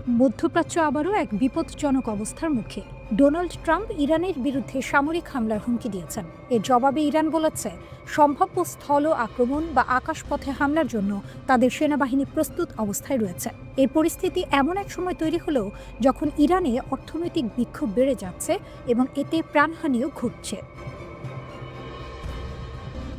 মধ্যপ্রাচ্য আবারও এক বিপজ্জনক অবস্থার মুখে। ডোনাল্ড ট্রাম্প ইরানের বিরুদ্ধে সামরিক হামলার হুমকি দিয়েছেন। এর জবাবে ইরান বলেছে, সম্ভাব্য স্থল আক্রমণ বা আকাশপথে হামলার জন্য তাদের সেনাবাহিনী প্রস্তুত অবস্থায় রয়েছে। এই পরিস্থিতি এমন এক সময় তৈরি হলো যখন ইরানে অর্থনৈতিক বিক্ষোভ বেড়ে যাচ্ছে এবং এতে প্রাণহানিও ঘটছে।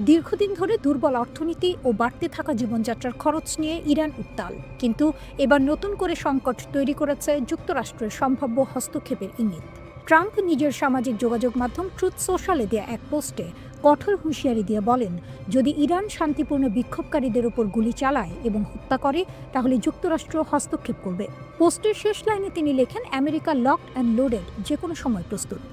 দীর্ঘদিন ধরে দুর্বল অর্থনীতি ও বাড়তে থাকা জীবনযাত্রার খরচ নিয়ে ইরান উত্তাল, কিন্তু এবার নতুন করে সংকট তৈরি করেছে যুক্তরাষ্ট্রের সম্ভাব্য হস্তক্ষেপের ইঙ্গিত। ট্রাম্প নিজের সামাজিক যোগাযোগ মাধ্যম ট্রুথ সোশ্যালে দেয়া এক পোস্টে কঠোর হুঁশিয়ারি দিয়ে বলেন, যদি ইরান শান্তিপূর্ণ বিক্ষোভকারীদের উপর গুলি চালায় এবং হত্যা করে তাহলে যুক্তরাষ্ট্র হস্তক্ষেপ করবে। পোস্টের শেষ লাইনে তিনি লেখেন, আমেরিকা লকড অ্যান্ড লোডেড, যে কোনো সময় প্রস্তুত।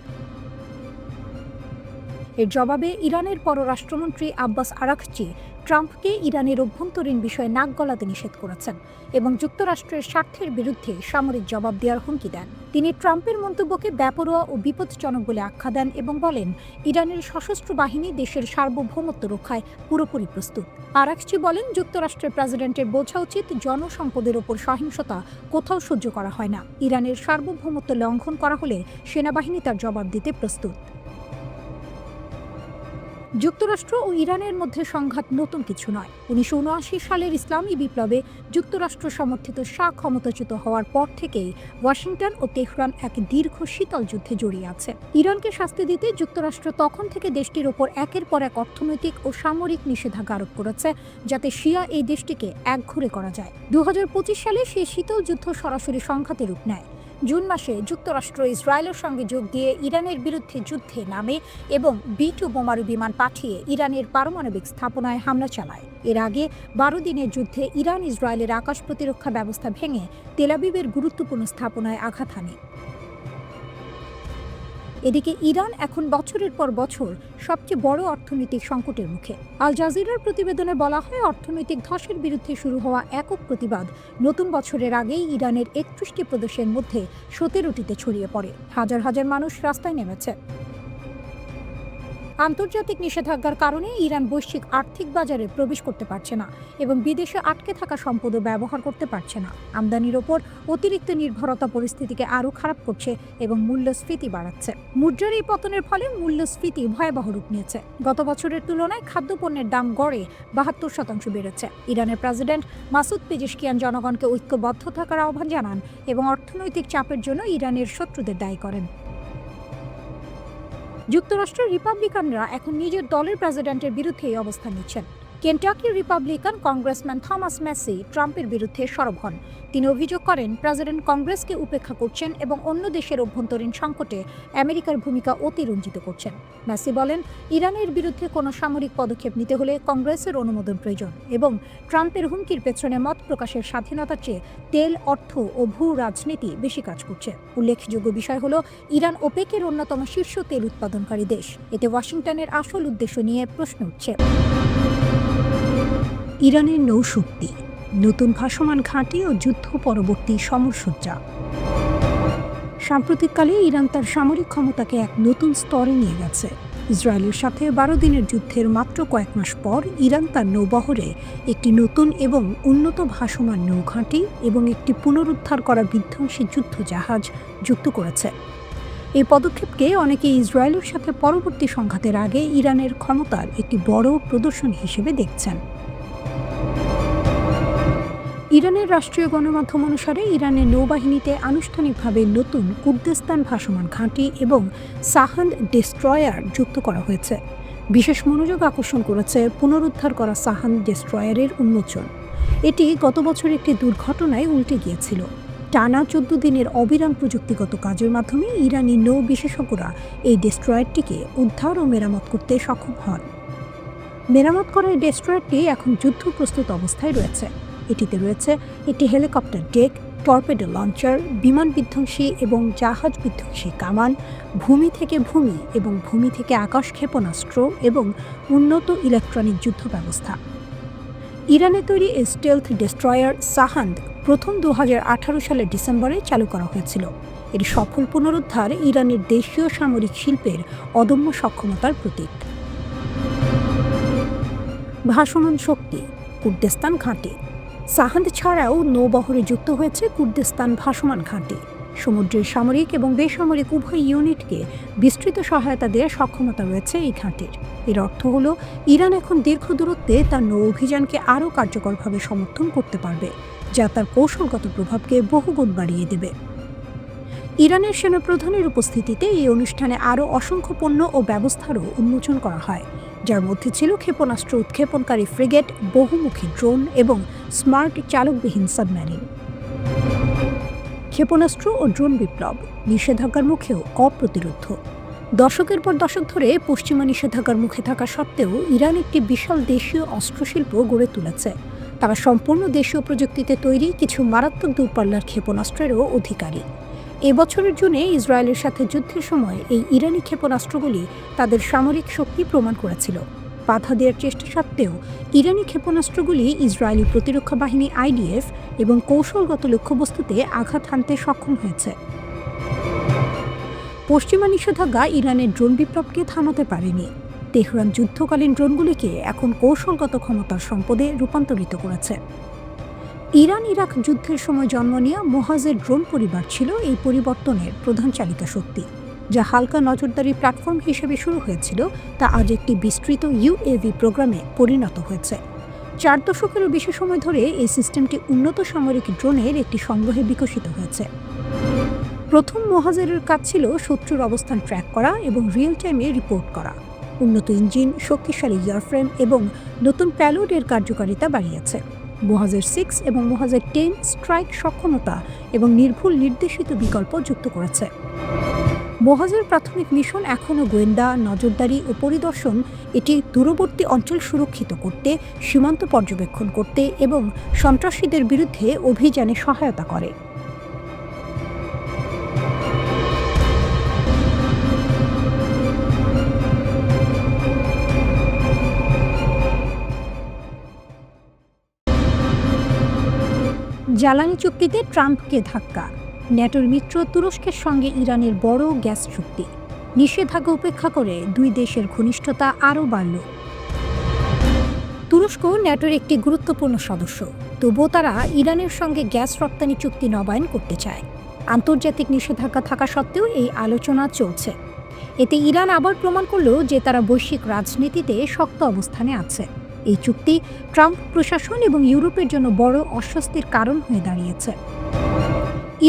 এর জবাবে ইরানের পররাষ্ট্রমন্ত্রী আব্বাস আরাঘচি ট্রাম্পকে ইরানের অভ্যন্তরীণ বিষয়ে নাক গলাতে নিষেধ করেছেন এবং যুক্তরাষ্ট্রের স্বার্থের বিরুদ্ধে সামরিক জবাব দেওয়ার হুমকি দেন। তিনি ট্রাম্পের মন্তব্যকে বেপরোয়া ও বিপজ্জনক বলে আখ্যা দেন এবং বলেন, ইরানের সশস্ত্র বাহিনী দেশের সার্বভৌমত্ব রক্ষায় পুরোপুরি প্রস্তুত। আরাঘচি বলেন, যুক্তরাষ্ট্রের প্রেসিডেন্টের বোঝা উচিত, জনসম্পদের ওপর সহিংসতা কোথাও সহ্য করা হয় না। ইরানের সার্বভৌমত্ব লঙ্ঘন করা হলে সেনাবাহিনী তার জবাব দিতে প্রস্তুত। যুক্তরাষ্ট্র ও ইরানের মধ্যে সংঘাত নতুন কিছু নয়। 1979 সালের ইসলামী বিপ্লবে যুক্তরাষ্ট্র সমর্থিত শাহ ক্ষমতাচ্যুত হওয়ার পর থেকেই ওয়াশিংটন ও তেহরান এক দীর্ঘ শীতল যুদ্ধে জড়িয়ে আছে। ইরানকে শাস্তি দিতে যুক্তরাষ্ট্র তখন থেকে দেশটির ওপর একের পর এক অর্থনৈতিক ও সামরিক নিষেধাজ্ঞা আরোপ করেছে, যাতে শিয়া এই দেশটিকে একঘরে করা যায়। 2025 সালে সেই শীতল যুদ্ধ সরাসরি সংঘাতে রূপ নেয়। জুন মাসে যুক্তরাষ্ট্র ইসরায়েলের সঙ্গে যোগ দিয়ে ইরানের বিরুদ্ধে যুদ্ধে নামে এবং B-2 বোমারু বিমান পাঠিয়ে ইরানের পারমাণবিক স্থাপনায় হামলা চালায়। এর আগে 12 দিনের যুদ্ধে ইরান ইসরায়েলের আকাশ প্রতিরক্ষা ব্যবস্থা ভেঙে তেল আবিবের গুরুত্বপূর্ণ স্থাপনায় আঘাত হানে। এদিকে ইরান এখন বছরের পর বছর সবচেয়ে বড় অর্থনৈতিক সংকটের মুখে। আল জাজিরার প্রতিবেদনে বলা হয়, অর্থনৈতিক ধসের বিরুদ্ধে শুরু হওয়া একক প্রতিবাদ নতুন বছরের আগেই ইরানের 31টি প্রদেশের মধ্যে 17টিতে ছড়িয়ে পড়ে। হাজার হাজার মানুষ রাস্তায় নেমেছে। আন্তর্জাতিক নিষেধাজ্ঞার কারণে ইরান বৈশ্বিক আর্থিক বাজারে প্রবেশ করতে পারছে না এবং বিদেশে আটকে থাকা সম্পদও ব্যবহার করতে পারছে না। আমদানির ওপর অতিরিক্ত নির্ভরতা পরিস্থিতিকে আরও খারাপ করছে এবং মূল্যস্ফীতি বাড়াচ্ছে। মুদ্রার এই পতনের ফলে মূল্যস্ফীতি ভয়াবহ রূপ নিয়েছে। গত বছরের তুলনায় খাদ্যপণ্যের দাম গড়ে 72% বেড়েছে। ইরানের প্রেসিডেন্ট মাসুদ পেজেশকিয়ান জনগণকে ঐক্যবদ্ধ থাকার আহ্বান জানান এবং অর্থনৈতিক চাপের জন্য ইরানের শত্রুদের দায়ী করেন। যুক্তরাষ্ট্রের রিপাবলিকানরা এখন নিজের দলের প্রেসিডেন্টের বিরুদ্ধে এই অবস্থান নিচ্ছেন। কেন্টাকির রিপাবলিকান কংগ্রেসম্যান থমাস ম্যাসি ট্রাম্পের বিরুদ্ধে সরব হন। তিনি অভিযোগ করেন, প্রেসিডেন্ট কংগ্রেসকে উপেক্ষা করছেন এবং অন্য দেশের অভ্যন্তরীণ সংকটে আমেরিকার ভূমিকা অতিরঞ্জিত করছেন। ম্যাসি বলেন, ইরানের বিরুদ্ধে কোনো সামরিক পদক্ষেপ নিতে হলে কংগ্রেসের অনুমোদন প্রয়োজন এবং ট্রাম্পের হুমকির পেছনে মত প্রকাশের স্বাধীনতার চেয়ে তেল, অর্থ ও ভূ রাজনীতি বেশি কাজ করছে। উল্লেখযোগ্য বিষয় হল, ইরান ওপেকের অন্যতম শীর্ষ তেল উৎপাদনকারী দেশ। এতে ওয়াশিংটনের আসল উদ্দেশ্য নিয়ে প্রশ্ন উঠছে। ইরানের নৌশক্তি, নতুন ভাসমান ঘাঁটি ও যুদ্ধ পরবর্তী সমরসজ্জা। সাম্প্রতিককালে ইরান তার সামরিক ক্ষমতাকে এক নতুন স্তরে নিয়ে গেছে। ইসরায়েলের সাথে 12 দিনের যুদ্ধের মাত্র কয়েক মাস পর ইরান তার নৌবহরে একটি নতুন এবং উন্নত ভাসমান নৌঘাঁটি এবং একটি পুনরুদ্ধার করা বিধ্বংসী যুদ্ধ জাহাজ যুক্ত করেছে। এই পদক্ষেপকে অনেকে ইসরায়েলের সাথে পরবর্তী সংঘাতের আগে ইরানের ক্ষমতার একটি বড় প্রদর্শন হিসেবে দেখছেন। ইরানের রাষ্ট্রীয় গণমাধ্যম অনুসারে ইরানের নৌবাহিনীতে আনুষ্ঠানিকভাবে নতুন কুর্দিস্তান ভাসমান ঘাঁটি এবং সাহান্দ ডেস্ট্রয়ার যুক্ত করা হয়েছে। বিশেষ মনোযোগ আকর্ষণ করেছে পুনরুদ্ধার করা সাহান্দ ডেস্ট্রয়ারের উন্মোচন। এটি গত বছর একটি দুর্ঘটনায় উল্টে গিয়েছিল। টানা 14 দিনের অবিরাম প্রযুক্তিগত কাজের মাধ্যমে ইরানি নৌ বিশেষজ্ঞরা এই ডেস্ট্রয়ারটিকে উদ্ধার ও মেরামত করতে সক্ষম হন। মেরামত করা এই ডেস্ট্রয়ারটি এখন যুদ্ধ প্রস্তুত অবস্থায় রয়েছে। এটিতে রয়েছে একটি হেলিকপ্টার ডেক, টর্পেডো লঞ্চার, বিমান বিধ্বংসী এবং জাহাজ বিধ্বংসী কামান, ভূমি থেকে ভূমি এবং ভূমি থেকে আকাশ ক্ষেপণাস্ত্র এবং উন্নত ইলেকট্রনিক যুদ্ধ ব্যবস্থা। ইরানে তৈরি এই স্টেলথ ডেস্ট্রয়ার সাহান্দ প্রথম 2018 সালের ডিসেম্বরে চালু করা হয়েছিল। এর সফল পুনরুদ্ধার ইরানের দেশীয় সামরিক শিল্পের অদম্য সক্ষমতার প্রতীক। ভাসমান শক্তি, কুর্দিস্তান ঘাঁটি। সাহান্দ ছাড়াও নৌবহরে যুক্ত হয়েছে কুর্দিস্তান ভাসমান ঘাঁটি। সমুদ্রের সামরিক এবং বেসামরিক উভয় ইউনিটকে বিস্তৃত সহায়তা দেওয়ার সক্ষমতা রয়েছে এই ঘাঁটির। এর অর্থ হল ইরান এখন দীর্ঘ দূরত্বে তার নৌ অভিযানকে আরও কার্যকরভাবে সমর্থন করতে পারবে, যা তার কৌশলগত প্রভাবকে বহুগুণ বাড়িয়ে দেবে। ইরানের সেনাপ্রধানের উপস্থিতিতে এই অনুষ্ঠানে আরও অসংখ্য পণ্য ও ব্যবস্থারও উন্মোচন করা হয়, যার মধ্যে ছিল ক্ষেপণাস্ত্র উৎক্ষেপণকারী ফ্রিগেট, বহুমুখী ড্রোন এবং স্মার্ট চালকবিহীন সাবমেরিন। ক্ষেপণাস্ত্র ও ড্রোন বিপ্লব নিষেধাজ্ঞার মুখেও অপ্রতিরোধ্য। দশকের পর দশক ধরে পশ্চিমা নিষেধাজ্ঞার মুখে থাকা সত্ত্বেও ইরান একটি বিশাল দেশীয় অস্ত্রশিল্প গড়ে তুলেছে। তারা সম্পূর্ণ দেশীয় প্রযুক্তিতে তৈরি কিছু মারাত্মক দূরপাল্লার ক্ষেপণাস্ত্রেরও অধিকারী। এবছরের জুনে ইসরায়েলের সাথে যুদ্ধের সময় এই ইরানি ক্ষেপণাস্ত্রগুলি তাদের সামরিক শক্তি প্রমাণ করেছিল। বাধা দেওয়ার চেষ্টা সত্ত্বেও ইরানি ক্ষেপণাস্ত্রগুলি ইসরায়েলি প্রতিরক্ষা বাহিনী IDF এবং কৌশলগত লক্ষ্যবস্তুতে আঘাত হানতে সক্ষম হয়েছে। পশ্চিমা নিষেধাজ্ঞা ইরানের ড্রোন বিপ্লবকে থামাতে পারেনি। তেহরান যুদ্ধকালীন ড্রোনগুলিকে এখন কৌশলগত ক্ষমতার সম্পদে রূপান্তরিত করেছে। ইরান ইরাক যুদ্ধের সময় জন্ম নেওয়া মোহাজের ড্রোন পরিবার ছিল এই পরিবর্তনের প্রধান চালিত শক্তি। যা হালকা নজরদারি প্ল্যাটফর্ম হিসেবে শুরু হয়েছিল, তা আজ একটি বিস্তৃত UAV প্রোগ্রামে পরিণত হয়েছে। 4 দশকেরও বেশি সময় ধরে এই সিস্টেমটি উন্নত সামরিক ড্রোনের একটি সংগ্রহে বিকশিত হয়েছে। প্রথম মোহাজেরের কাজ ছিল শত্রুর অবস্থান ট্র্যাক করা এবং রিয়েল টাইমে রিপোর্ট করা। উন্নত ইঞ্জিন, শক্তিশালী এয়ারফ্রেম এবং নতুন প্যালোডের কার্যকারিতা বাড়িয়েছে। মোহাজের 6 এবং মোহাজের 10 স্ট্রাইক সক্ষমতা এবং নির্ভুল নির্দেশিত বিকল্প যুক্ত করেছে। মোহাজের প্রাথমিক মিশন এখনও গোয়েন্দা, নজরদারি ও পরিদর্শন। এটি দূরবর্তী অঞ্চল সুরক্ষিত করতে, সীমান্ত পর্যবেক্ষণ করতে এবং সন্ত্রাসীদের বিরুদ্ধে অভিযানে সহায়তা করে। জ্বালানি চুক্তিতে ট্রাম্পকে ধাক্কা। ন্যাটোর মিত্র তুরস্কের সঙ্গে ইরানের বড় গ্যাস চুক্তি। নিষেধাজ্ঞা উপেক্ষা করে দুই দেশের ঘনিষ্ঠতা আরও বাড়ল। তুরস্ক ন্যাটোর একটি গুরুত্বপূর্ণ সদস্য, তবুও তারা ইরানের সঙ্গে গ্যাস রপ্তানি চুক্তি নবায়ন করতে চায়। আন্তর্জাতিক নিষেধাজ্ঞা থাকা সত্ত্বেও এই আলোচনা চলছে। এতে ইরান আবার প্রমাণ করল যে তারা বৈশ্বিক রাজনীতিতে শক্ত অবস্থানে আছে। এই চুক্তি ট্রাম্প প্রশাসন এবং ইউরোপের জন্য বড় অস্বস্তির কারণ হয়ে দাঁড়িয়েছে।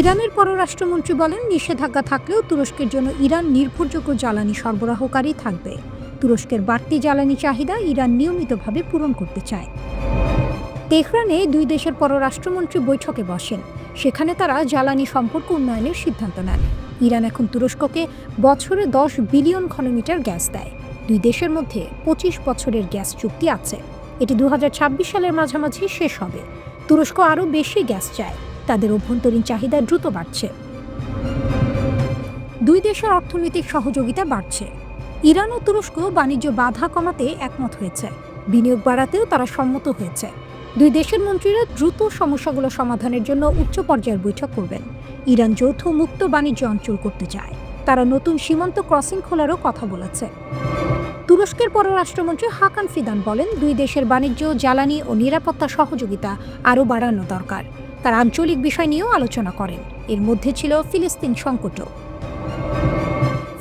ইরানের পররাষ্ট্রমন্ত্রী বলেন, নিষেধাজ্ঞা থাকলেও তুরস্কের জন্য ইরান নির্ভরযোগ্য জ্বালানি সরবরাহকারী থাকবে। তুরস্কের বাড়তি জ্বালানি চাহিদা ইরান নিয়মিতভাবে পূরণ করতে চায়। তেহরানে দুই দেশের পররাষ্ট্রমন্ত্রী বৈঠকে বসেন। সেখানে তারা জ্বালানি সম্পর্ক উন্নয়নের সিদ্ধান্ত নেন। ইরান এখন তুরস্ককে বছরে 10 বিলিয়ন ঘনমিটার গ্যাস দেয়। দুই দেশের মধ্যে 25 বছরের গ্যাস চুক্তি আছে। এটি 2026 সালের মাঝামাঝি শেষ হবে। তুরস্ক আরও বেশি গ্যাস চায়। তাদের অভ্যন্তরীণ চাহিদা দ্রুত বাড়ছে। দুই দেশের অর্থনৈতিক সহযোগিতা বাড়ছে। ইরান ও তুরস্ক বাণিজ্য বাধা কমাতে একমত হয়েছে। বিনিয়োগ বাড়াতেও তারা সম্মত হয়েছে। দুই দেশের মন্ত্রীরা দ্রুত সমস্যাগুলো সমাধানের জন্য উচ্চ পর্যায়ের বৈঠক করবেন। ইরান যৌথ মুক্ত বাণিজ্য অঞ্চল করতে চায়। তারা নতুন সীমান্ত ক্রসিং খোলারও কথা বলেছে। তুরস্কের পররাষ্ট্রমন্ত্রী হাকান ফিদান বলেন, দুই দেশের বাণিজ্য, জ্বালানি ও নিরাপত্তা সহযোগিতা আরও বাড়ানো দরকার। তারা আঞ্চলিক বিষয় নিয়েও আলোচনা করেন। এর মধ্যে ছিল ফিলিস্তিন সংকটও।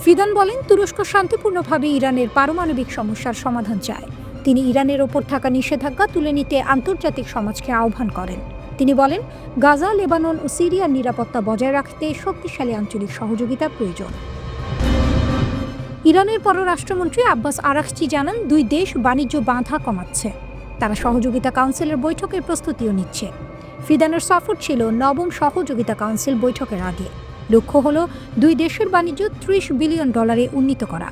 ফিদান বলেন, তুরস্ক শান্তিপূর্ণভাবে ইরানের পারমাণবিক সমস্যার সমাধান চায়। তিনি ইরানের ওপর থাকা নিষেধাজ্ঞা তুলে নিতে আন্তর্জাতিক সমাজকে আহ্বান করেন। তিনি বলেন, গাজা, লেবানন ও সিরিয়ার নিরাপত্তা বজায় রাখতে শক্তিশালী আঞ্চলিক সহযোগিতা প্রয়োজন। ইরানের পররাষ্ট্রমন্ত্রী আব্বাস আরাকচি জানান, দুই দেশ বাণিজ্য বাধা কমাচ্ছে। তারা সহযোগিতা কাউন্সিলের বৈঠকের প্রস্তুতিও নিচ্ছে। ফিদানের সফর ছিল নবম সহযোগিতা কাউন্সিল বৈঠকের আগে। লক্ষ্য হল দুই দেশের বাণিজ্য $30 বিলিয়ন উন্নীত করা।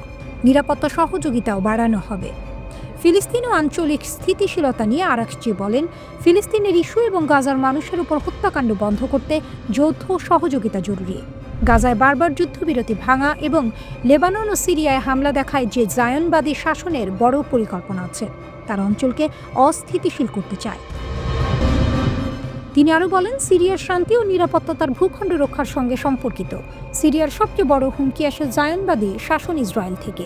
নিরাপত্তা সহযোগিতাও বাড়ানো হবে। ফিলিস্তিন ও আঞ্চলিক স্থিতিশীলতা নিয়ে আরাকচি বলেন, ফিলিস্তিনের ইস্যু এবং গাজার মানুষের উপর হত্যাকাণ্ড বন্ধ করতে যৌথ সহযোগিতা জরুরি। গাজায় বারবার যুদ্ধবিরতি ভাঙা এবং লেবানন ও সিরিয়ায় হামলা দেখায় যে জায়নবাদী শাসনের বড় পরিকল্পনা আছে। তারা অঞ্চলকে অস্থিতিশীল করতে চায়। তিনি আরও বলেন, সিরিয়ার শান্তি ও নিরাপত্তা তার ভূখণ্ড রক্ষার সঙ্গে সম্পর্কিত। সিরিয়ার সবচেয়ে বড় হুমকি আসে জায়নবাদী শাসন ইসরায়েল থেকে।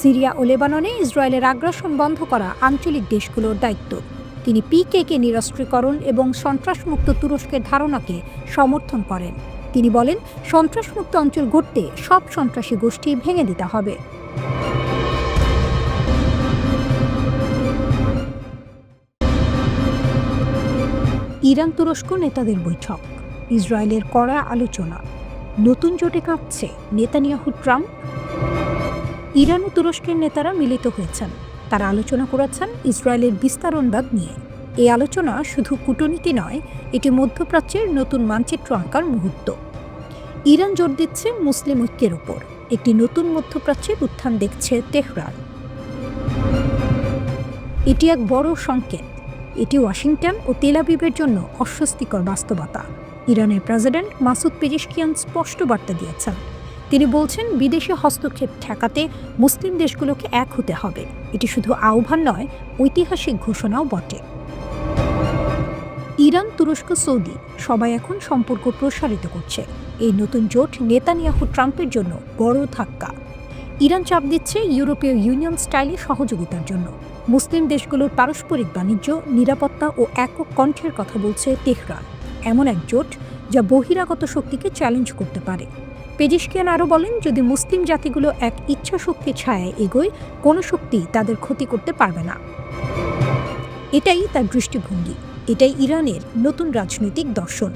সিরিয়া ও লেবাননে ইসরায়েলের আগ্রাসন বন্ধ করা আঞ্চলিক দেশগুলোর দায়িত্ব। তিনি পিকেকে নিরস্ত্রীকরণ এবং সন্ত্রাসমুক্ত তুরস্কের ধারণাকে সমর্থন করেন। তিনি বলেন, সন্ত্রাসমুক্ত অঞ্চল গড়তে সব সন্ত্রাসী গোষ্ঠী ভেঙে দিতে হবে। ইরান তুরস্ক নেতাদের বৈঠক, ইসরায়েলের কড়া আলোচনা, নতুন জোটে কাঁপছে নেতানিয়াহু ট্রাম্প। ইরান ও তুরস্কের নেতারা মিলিত হয়েছেন। তারা আলোচনা করেছেন ইসরায়েলের বিস্তারণবাদ নিয়ে। এই আলোচনা শুধু কূটনীতি নয়, এটি মধ্যপ্রাচ্যের নতুন মানচিত্র আঁকার মুহূর্ত। ইরান জোর দিচ্ছে মুসলিম ঐক্যের উপর। একটি নতুন মধ্যপ্রাচ্যের উত্থান দেখছে তেহরান। এটি এক বড় সংকেত। এটি ওয়াশিংটন ও তেল আবিবের জন্য অস্বস্তিকর বাস্তবতা। ইরানের প্রেসিডেন্ট মাসুদ পেজেশকিয়ান স্পষ্ট বার্তা দিয়েছেন। তিনি বলছেন, বিদেশি হস্তক্ষেপ ঠেকাতে মুসলিম দেশগুলোকে এক হতে হবে। এটি শুধু আহ্বান নয়, ঐতিহাসিক ঘোষণাও বটে। ইরান, তুরস্ক, সৌদি সবাই এখন সম্পর্ক প্রসারিত করছে। এই নতুন জোট নেতানিয়াহু ট্রাম্পের জন্য বড় ধাক্কা। ইরান চাপ দিচ্ছে ইউরোপীয় ইউনিয়ন স্টাইলে সহযোগিতার জন্য। মুসলিম দেশগুলোর পারস্পরিক বাণিজ্য, নিরাপত্তা ও একক কণ্ঠের কথা বলছে তেহরান। এমন এক জোট যা বহিরাগত শক্তিকে চ্যালেঞ্জ করতে পারে। পেজেশকিয়ান আরও বলেন, যদি মুসলিম জাতিগুলো এক ইচ্ছা শক্তির ছায়ায় এগোয়, কোনো শক্তি তাদের ক্ষতি করতে পারবে না। এটাই তার দৃষ্টিভঙ্গি। এটাই ইরানের নতুন রাজনৈতিক দর্শন।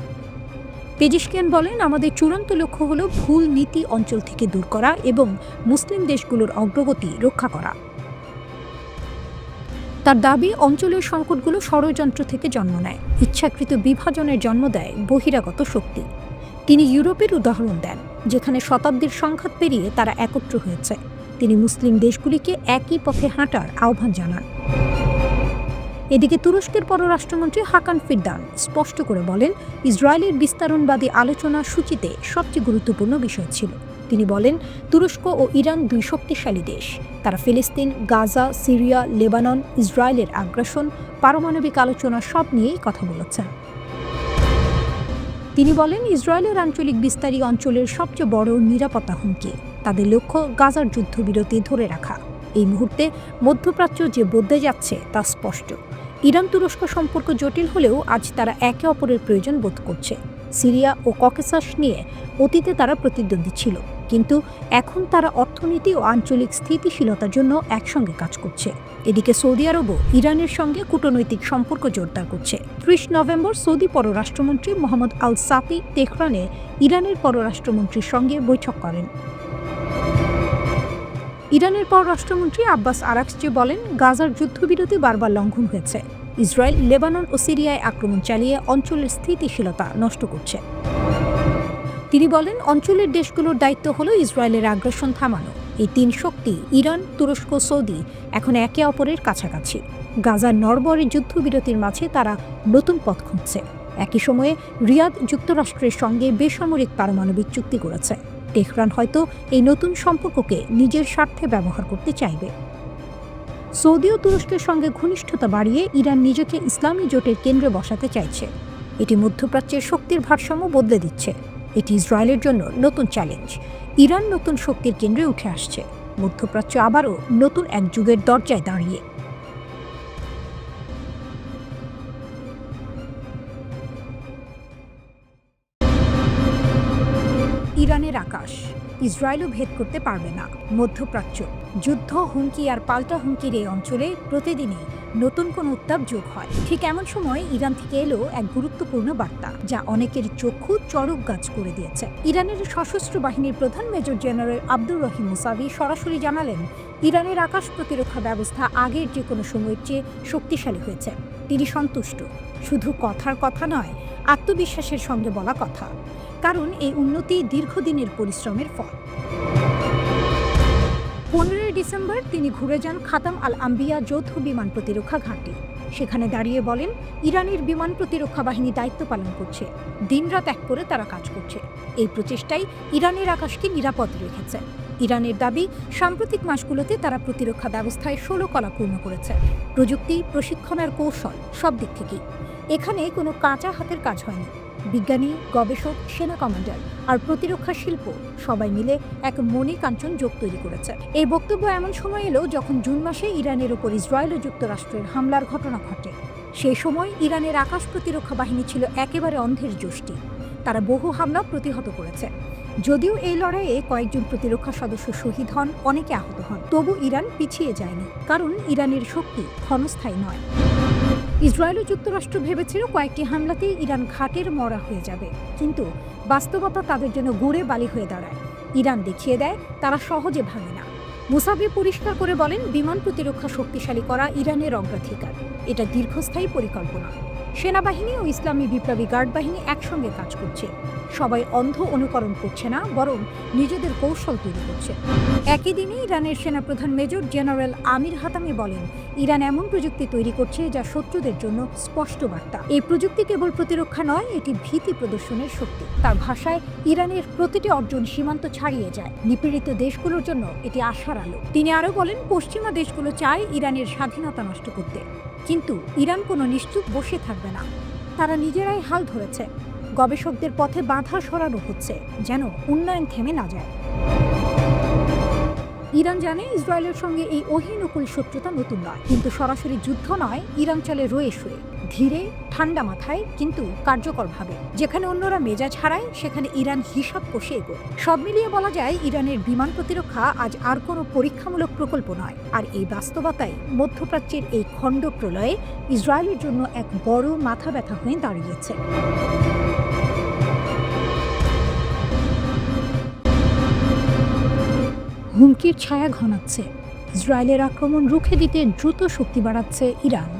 পেজেশকিয়ান বলেন, আমাদের চূড়ান্ত লক্ষ্য হল ভুল নীতি অঞ্চল থেকে দূর করা এবং মুসলিম দেশগুলোর অগ্রগতি রক্ষা করা। তার দাবি, অঞ্চলের সংকটগুলো ষড়যন্ত্র থেকে জন্ম নেয়, ইচ্ছাকৃত বিভাজনের জন্ম দেয় বহিরাগত শক্তি। তিনি ইউরোপের উদাহরণ দেন, যেখানে শতাব্দীর সংঘাত পেরিয়ে তারা একত্র হয়েছে। তিনি মুসলিম দেশগুলিকে একই পথে হাঁটার আহ্বান জানান। এদিকে তুরস্কের পররাষ্ট্রমন্ত্রী হাকান ফিরদান স্পষ্ট করে বলেন, ইসরায়েলের বিস্তারণবাদী আলোচনা সূচিতে সবচেয়ে গুরুত্বপূর্ণ বিষয় ছিল। তিনি বলেন, তুরস্ক ও ইরান দুই শক্তিশালী দেশ। তারা ফিলিস্তিন, গাজা, সিরিয়া, লেবানন, ইসরায়েলের আগ্রাসন, পারমাণবিক আলোচনা সব নিয়েই কথা বলেছেন। তিনি বলেন, ইসরায়েলের আঞ্চলিক বিস্তারী অঞ্চলের সবচেয়ে বড় নিরাপত্তা হুমকি। তাদের লক্ষ্য গাজার যুদ্ধবিরতি ধরে রাখা। এই মুহূর্তে মধ্যপ্রাচ্য যে বদলে যাচ্ছে তা স্পষ্ট। ইরান তুরস্ক সম্পর্ক জটিল হলেও আজ তারা একে অপরের প্রয়োজন বোধ করছে। সিরিয়া ও ককেসাস নিয়ে অতীতে তারা প্রতিদ্বন্দ্বী ছিল, কিন্তু এখন তারা অর্থনীতি ও আঞ্চলিক স্থিতিশীলতার জন্য একসঙ্গে কাজ করছে। এদিকে সৌদি আরবও ইরানের সঙ্গে কূটনৈতিক সম্পর্ক জোরদার করছে। ৩০ নভেম্বর সৌদি পররাষ্ট্রমন্ত্রী মোহাম্মদ আল সাফি তেহরানে ইরানের পররাষ্ট্রমন্ত্রীর সঙ্গে বৈঠক করেন। ইরানের পররাষ্ট্রমন্ত্রী আব্বাস আরাকচি বলেন, গাজার যুদ্ধবিরতি বারবার লঙ্ঘন হয়েছে। ইসরায়েল লেবানন ও সিরিয়ায় আক্রমণ চালিয়ে অঞ্চলের স্থিতিশীলতা নষ্ট করছে। তিনি বলেন, অঞ্চলের দেশগুলোর দায়িত্ব হলো ইসরায়েলের আগ্রাসন থামানো। এই তিন শক্তি, ইরান, তুরস্ক, সৌদি, এখন একে অপরের কাছাকাছি। গাজার নড়বড়ে যুদ্ধবিরতির মাঝে তারা নতুন পথ খুঁজছে। একই সময়ে রিয়াদ যুক্তরাষ্ট্রের সঙ্গে বেসামরিক পারমাণবিক চুক্তি করেছে। তেহরান হয়তো এই নতুন সম্পর্ককে নিজের স্বার্থে ব্যবহার করতে চাইবে। সৌদি ও তুরস্কের সঙ্গে ঘনিষ্ঠতা বাড়িয়ে ইরান নিজেকে ইসলামী জোটের কেন্দ্রে বসাতে চাইছে। এটি মধ্যপ্রাচ্যের শক্তির ভারসাম্য বদলে দিচ্ছে। এটি ইসরায়েলের জন্য নতুন চ্যালেঞ্জ। ইরান নতুন শক্তির কেন্দ্রে উঠে আসছে। মধ্যপ্রাচ্য আবারও নতুন এক যুগের দরজায় দাঁড়িয়ে। ইরানের আকাশ ইসরায়েলও ভেদ করতে পারবে না। মধ্যপ্রাচ্য যুদ্ধ, হুমকি আর পাল্টা হুমকির এই অঞ্চলে প্রতিদিনই নতুন কোন উত্তাপ যোগ হয়। ঠিক এমন সময় ইরান থেকে এলো এক গুরুত্বপূর্ণ বার্তা, যা অনেকের চক্ষু চড়ক গাছ করে দিয়েছে। ইরানের সশস্ত্র বাহিনীর প্রধান major general Abdur Rahim Musavi সরাসরি জানালেন, ইরানের আকাশ প্রতিরক্ষা ব্যবস্থা আগের যে কোনো সময়ের চেয়ে শক্তিশালী হয়েছে। তিনি সন্তুষ্ট। শুধু কথার কথা নয়, আত্মবিশ্বাসের সঙ্গে বলা কথা, কারণ এই উন্নতি দীর্ঘদিনের পরিশ্রমের ফল। 15 ডিসেম্বর তিনি ঘুরে যান খাতাম আল আম্বিয়া যৌথ বিমান প্রতিরক্ষা ঘাঁটি। সেখানে দাঁড়িয়ে বলেন, ইরানের বিমান প্রতিরক্ষা বাহিনী দায়িত্ব পালন করছে। দিনরাত এক করে তারা কাজ করছে। এই প্রচেষ্টাই ইরানের আকাশকে নিরাপদ রেখেছে। ইরানের দাবি, সাম্প্রতিক মাসগুলোতে তারা প্রতিরক্ষা ব্যবস্থায় 16 কলা পূর্ণ করেছে। প্রযুক্তি, প্রশিক্ষণ আর কৌশল সব দিক থেকেই। এখানে কোনো কাঁচা হাতের কাজ হয়নি। বিজ্ঞানী, গবেষক, সেনা কমান্ডার আর প্রতিরক্ষা শিল্প সবাই মিলে এক মণি কাঞ্চন যোগ তৈরি করেছে। এই বক্তব্য এমন সময় এলো যখন জুন মাসে ইরানের ওপর ইসরায়েল ও যুক্তরাষ্ট্রের হামলার ঘটনা ঘটে। সেই সময় ইরানের আকাশ প্রতিরক্ষা বাহিনী ছিল একেবারে অন্ধের যষ্টি। তারা বহু হামলা প্রতিহত করেছে। যদিও এই লড়াইয়ে কয়েকজন প্রতিরক্ষা সদস্য শহীদ হন, অনেকে আহত হন, তবু ইরান পিছিয়ে যায়নি, কারণ ইরানের শক্তি ক্ষণস্থায়ী নয়। ইসরায়েল ও যুক্তরাষ্ট্র ভেবেছিল কয়েকটি হামলাতেই ইরান ঘাটের মরা হয়ে যাবে, কিন্তু বাস্তবতা তাদের জন্য গুড়ে বালি হয়ে দাঁড়ায়। ইরান দেখিয়ে দেয় তারা সহজে ভাঙে না। মুসাবি পরিষ্কার করে বলেন, বিমান প্রতিরক্ষা শক্তিশালী করা ইরানের অগ্রাধিকার। এটা দীর্ঘস্থায়ী পরিকল্পনা। সেনাবাহিনী ও ইসলামী বিপ্লবী গার্ড বাহিনী একসঙ্গে কাজ করছে। সবাই অন্ধ অনুকরণ করছে না, বরং নিজেদের কৌশল তৈরি করছে। একই দিনে ইরানের সেনাপ্রধান মেজর জেনারেল আমির হাতামি বলেন, ইরান এমন প্রযুক্তি তৈরি করছে যা শত্রুদের জন্য স্পষ্ট বার্তা। এই প্রযুক্তি কেবল প্রতিরক্ষা নয়, এটি ভীতি প্রদর্শনের শক্তি। তার ভাষায়, ইরানের প্রতিটি অর্জন সীমান্ত ছাড়িয়ে যায়। নিপীড়িত দেশগুলোর জন্য এটি আশার আলো। তিনি আরও বলেন, পশ্চিমা দেশগুলো চায় ইরানের স্বাধীনতা নষ্ট করতে, কিন্তু ইরান কোনো নিশ্চুপ বসে থাকবে না। তারা নিজেরাই হাল ধরেছে। গবেষকদের পথে বাধা সরানো হচ্ছে, যেন উন্নয়ন থেমে না যায়। ইরান জানে ইসরায়েলের সঙ্গে এই অহিনুকুল শত্রুতা নতুন নয়, কিন্তু সরাসরি যুদ্ধ নয়। ইরান চলে রয়ে শুয়ে, ধীরে, ঠান্ডা মাথায়, কিন্তু কার্যকরভাবে। যেখানে অন্যরা মেজাজ হারায়, সেখানে ইরান হিসাব কষে এগোয়। সব মিলিয়ে বলা যায়, ইরানের বিমান প্রতিরক্ষা আজ আর কোনো পরীক্ষামূলক প্রকল্প নয়। আর এই বাস্তবতায় মধ্যপ্রাচ্যের এই খণ্ড প্রলয়ে ইসরায়েলের জন্য এক বড় মাথা ব্যথা হয়ে দাঁড়িয়েছে। হুমকির ছায়া ঘনাচ্ছে। ইসরায়েলের আক্রমণ রুখে দিতে দ্রুত শক্তি বাড়াচ্ছে ইরান।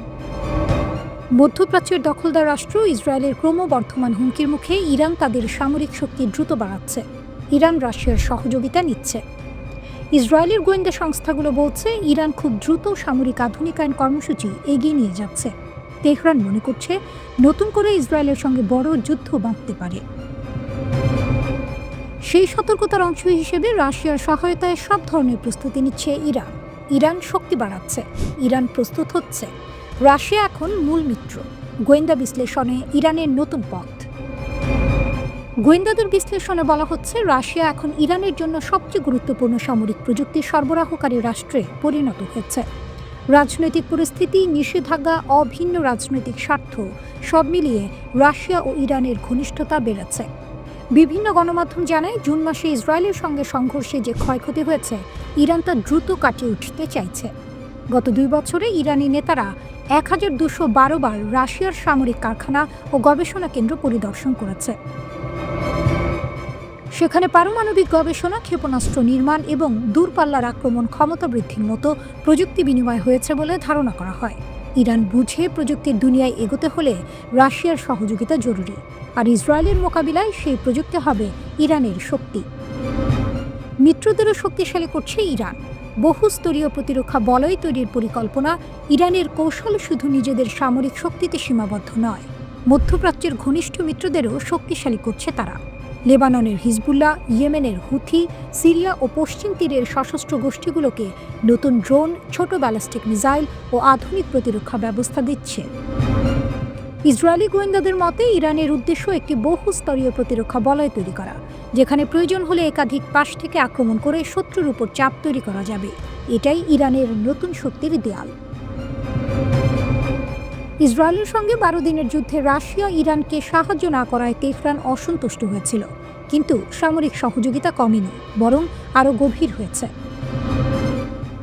মধ্যপ্রাচ্যের দখলদার রাষ্ট্র ইসরায়েলের ক্রমবর্ধমান হুমকির মুখে ইরান তাদের সামরিক শক্তি দ্রুত বাড়াচ্ছে। ইরান রাশিয়ার সহযোগিতা নিচ্ছে। ইসরায়েলের গোয়েন্দা সংস্থাগুলো বলছে, ইরান খুব দ্রুত সামরিক আধুনিকায়ন কর্মসূচি এগিয়ে নিয়ে যাচ্ছে। তেহরান মনে করছে, নতুন করে ইসরায়েলের সঙ্গে বড় যুদ্ধ বাঁধতে পারে। সেই সতর্কতার অংশ হিসেবে রাশিয়ার সহায়তায় সব ধরনের প্রস্তুতি নিচ্ছে ইরান। ইরান শক্তি বাড়াচ্ছে, ইরান প্রস্তুত হচ্ছে। রাশিয়া এখন মূল মিত্র। গোয়েন্দা বিশ্লেষণে ইরানের নতুন পথ। গোয়েন্দাদের বিশ্লেষণে বলা হচ্ছে, রাশিয়া এখন ইরানের জন্য সবচেয়ে গুরুত্বপূর্ণ সামরিক প্রযুক্তি সরবরাহকারী রাষ্ট্রে পরিণত হয়েছে। রাজনৈতিক পরিস্থিতি, নিষেধাজ্ঞা, অভিন্ন রাজনৈতিক স্বার্থ সব মিলিয়ে রাশিয়া ও ইরানের ঘনিষ্ঠতা বেড়েছে। বিভিন্ন গণমাধ্যম জানায়, জুন মাসে ইসরায়েলের সঙ্গে সংঘর্ষে যে ক্ষয়ক্ষতি হয়েছে, ইরান তা দ্রুত কাটিয়ে উঠতে চাইছে। গত 2 বছরে ইরানি নেতারা 1212 বার রাশিয়ার সামরিক কারখানা ও গবেষণা কেন্দ্র পরিদর্শন করেছে। সেখানে পারমাণবিক গবেষণা, ক্ষেপণাস্ত্র নির্মাণ এবং দূরপাল্লার আক্রমণ ক্ষমতা বৃদ্ধির মতো প্রযুক্তি বিনিময় হয়েছে বলে ধারণা করা হয়। ইরান বুঝে, প্রযুক্তির দুনিয়ায় এগোতে হলে রাশিয়ার সহযোগিতা জরুরি। আর ইসরায়েলের মোকাবিলায় সেই প্রযুক্তি হবে ইরানের শক্তি। মিত্রদেরও শক্তিশালী করছে ইরান। বহুস্তরীয় প্রতিরক্ষা বলয় তৈরির পরিকল্পনা। ইরানের কৌশল শুধু নিজেদের সামরিক শক্তিতে সীমাবদ্ধ নয়, মধ্যপ্রাচ্যের ঘনিষ্ঠ মিত্রদেরও শক্তিশালী করছে তারা। লেবাননের হিজবুল্লাহ, ইয়েমেনের হুথি, সিরিয়া ও পশ্চিম তীরের সশস্ত্র গোষ্ঠীগুলোকে নতুন ড্রোন, ছোট ব্যালিস্টিক মিসাইল ও আধুনিক প্রতিরক্ষা ব্যবস্থা দিচ্ছে। ইসরায়েলি গোয়েন্দাদের মতে, ইরানের উদ্দেশ্য একটি বহুস্তরীয় প্রতিরক্ষা বলয় তৈরি করা, যেখানে প্রয়োজন হলে একাধিক পাশ থেকে আক্রমণ করে শত্রুর উপর চাপ তৈরি করা যাবে। এটাই ইরানের নতুন শক্তির দেয়াল। ইসরায়েলের সঙ্গে 12 দিনের যুদ্ধে রাশিয়া ইরানকে সাহায্য না করায় তেহরান অসন্তুষ্ট হয়েছিল, কিন্তু সামরিক সহযোগিতা কমেনি, বরং আরও গভীর হয়েছে।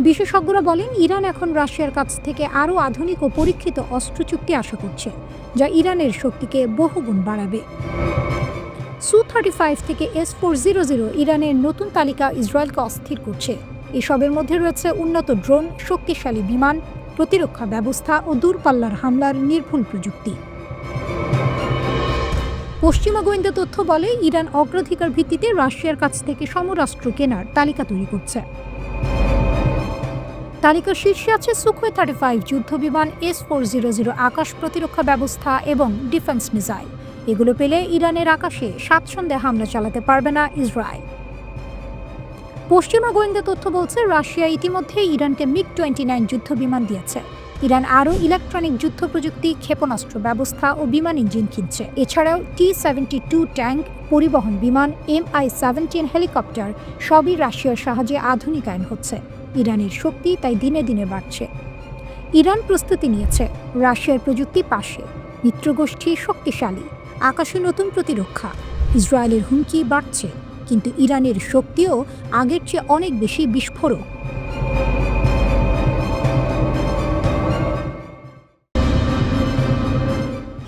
বিশেষজ্ঞরা বলেন, ইরান এখন রাশিয়ার কাছ থেকে আরও আধুনিক ও পরীক্ষিত অস্ত্র চুক্তি আশা করছে, যা ইরানের শক্তিকে বহুগুণ বাড়াবে। Su-35 থেকে S-400 ইরানের নতুন তালিকা ইসরায়েলকে অস্থির করছে। এসবের মধ্যে রয়েছে উন্নত ড্রোন, শক্তিশালী বিমান, প্রতিরক্ষা ব্যবস্থা ও দূরপাল্লার হামলার নির্ভুল প্রযুক্তি। পশ্চিমা গোয়েন্দা তথ্য বলে, ইরান অগ্রাধিকার ভিত্তিতে রাশিয়ার কাছ থেকে সমরাস্ত্র কেনার তালিকা তৈরি করছে। তালিকার শীর্ষে আছে Su-35 যুদ্ধবিমান, S-400 আকাশ প্রতিরক্ষা ব্যবস্থা এবং ডিফেন্স মিসাইল। এগুলো পেলে ইরানের আকাশে স্বাচ্ছন্দ্যে হামলা চালাতে পারবে না ইসরায়েল। পশ্চিমা গোয়েন্দা তথ্য বলছে, রাশিয়া ইতিমধ্যে ইরানকে MiG-29 যুদ্ধবিমান দিয়েছে। ইরান আরও ইলেকট্রনিক যুদ্ধ প্রযুক্তি, ক্ষেপণাস্ত্র ব্যবস্থা ও বিমান ইঞ্জিন কিনছে। এছাড়াও T-72 ট্যাঙ্ক, পরিবহন বিমান, Mi-17 হেলিকপ্টার সবই রাশিয়ার সাহায্যে আধুনিকায়ন হচ্ছে। ইরানের শক্তি তাই দিনে দিনে বাড়ছে। ইরান প্রস্তুতি নিয়েছে, রাশিয়ার প্রযুক্তি পাশে, মিত্রগোষ্ঠী শক্তিশালী, আকাশে নতুন প্রতিরক্ষা। ইসরায়েলের হুমকি বাড়ছে, কিন্তু ইরানের শক্তিও আগের চেয়ে অনেক বেশি বিস্ফোরক।